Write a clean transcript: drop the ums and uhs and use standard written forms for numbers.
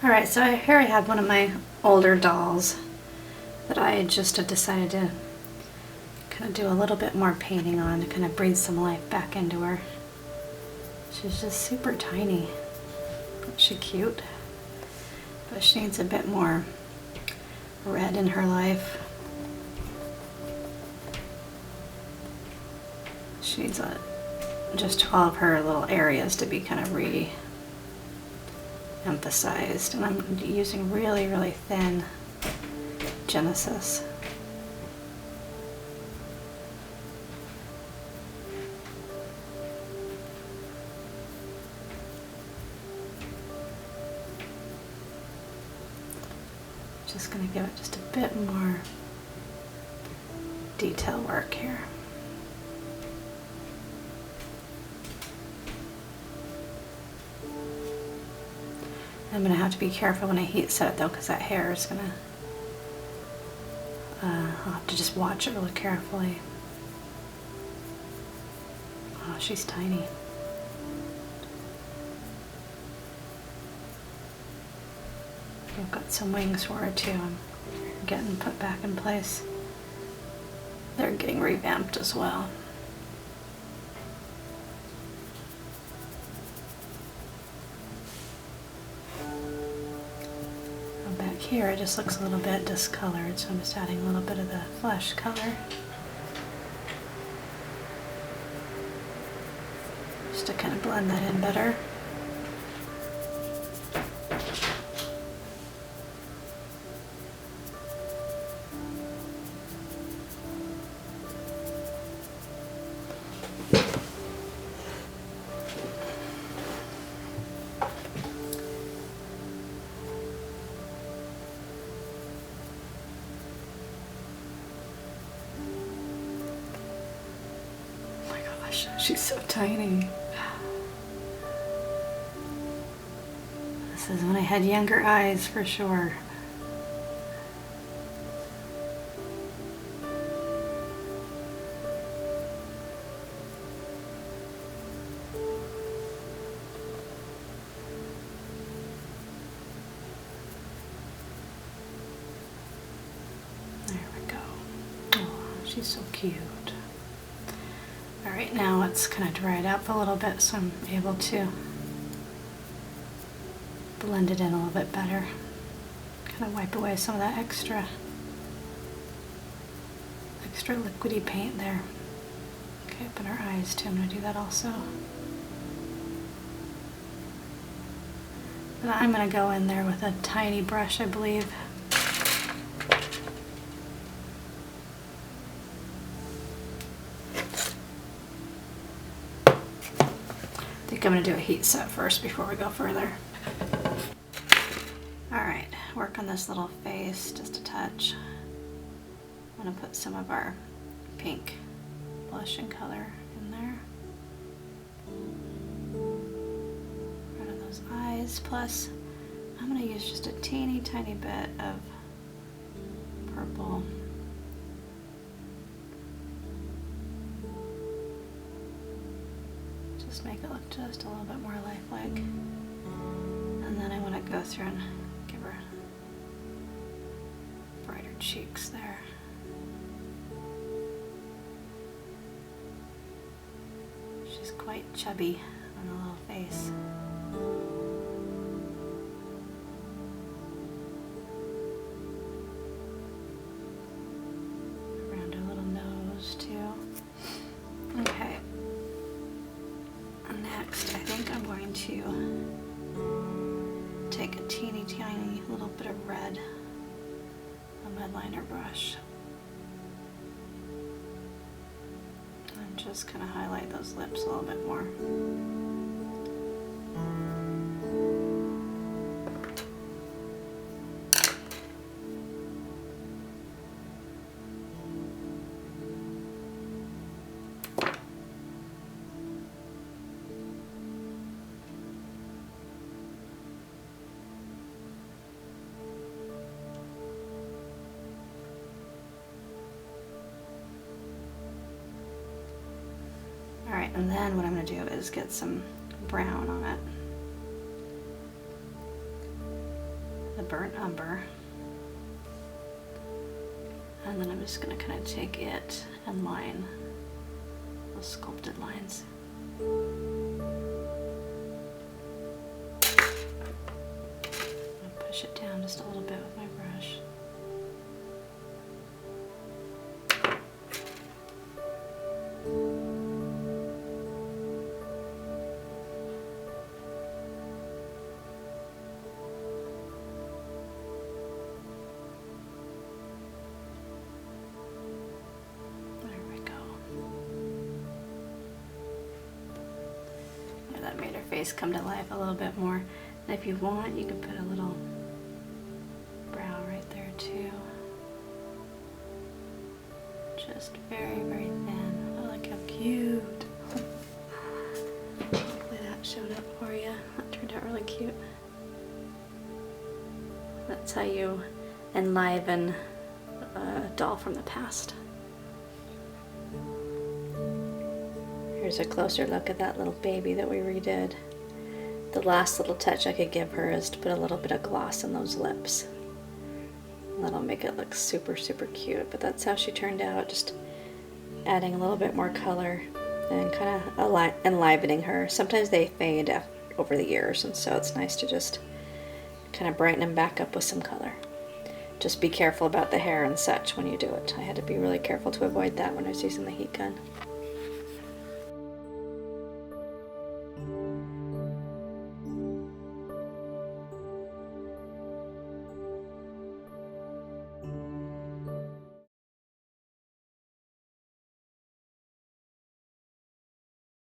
Alright, so here I have one of my older dolls that I just have decided to kind of do a little bit more painting on to kind of breathe some life back into her. She's just super tiny. Isn't she cute? But she needs a bit more red in her life. She needs just all of her little areas to be kind of re-emphasized. And I'm using really, really thin Genesis. Just going to give it just a bit more detail work here. I'm going to have to be careful when I heat set it though, because that hair is going to, I'll have to just watch it really carefully. Oh, she's tiny. I've got some wings for her too. I'm getting put back in place. They're getting revamped as well. Back here it just looks a little bit discolored, so I'm just adding a little bit of the flesh color. Just to kind of blend that in better. She's so tiny. This is when I had younger eyes for sure. There we go. Oh, she's so cute. Alright, now let's kind of dry it up a little bit so I'm able to blend it in a little bit better. Kind of wipe away some of that extra liquidy paint there. Okay, open her eyes too. I'm going to do that also. But I'm going to go in there with a tiny brush, I believe. I'm going to do a heat set first before we go further. Alright, work on this little face just a touch. I'm going to put some of our pink blushing color in there. Right on those eyes, plus I'm going to use just a teeny tiny bit of purple. Just make it look just a little bit more lifelike. And then I want to go through and give her brighter cheeks there. She's quite chubby on the little face. Around her little nose too. Okay. Next, I think I'm going to take a teeny tiny little bit of red on my liner brush and just kind of highlight those lips a little bit more. Alright, and then what I'm going to do is get some brown on it. the burnt umber. And then I'm just going to kind of take it and line those sculpted lines. I'll push it down just a little bit with my brush. That made her face come to life a little bit more. And if you want, you can put a little brow right there too. Just very, very thin. Oh, look how cute. Hopefully that showed up for you. That turned out really cute. That's how you enliven a doll from the past. Here's a closer look at that little baby that we redid. The last little touch I could give her is to put a little bit of gloss in those lips. That'll make it look super, super cute, but that's how she turned out, just adding a little bit more color and kind of enlivening her. Sometimes they fade over the years, and so it's nice to just kind of brighten them back up with some color. Just be careful about the hair and such when you do it. I had to be really careful to avoid that when I was using the heat gun.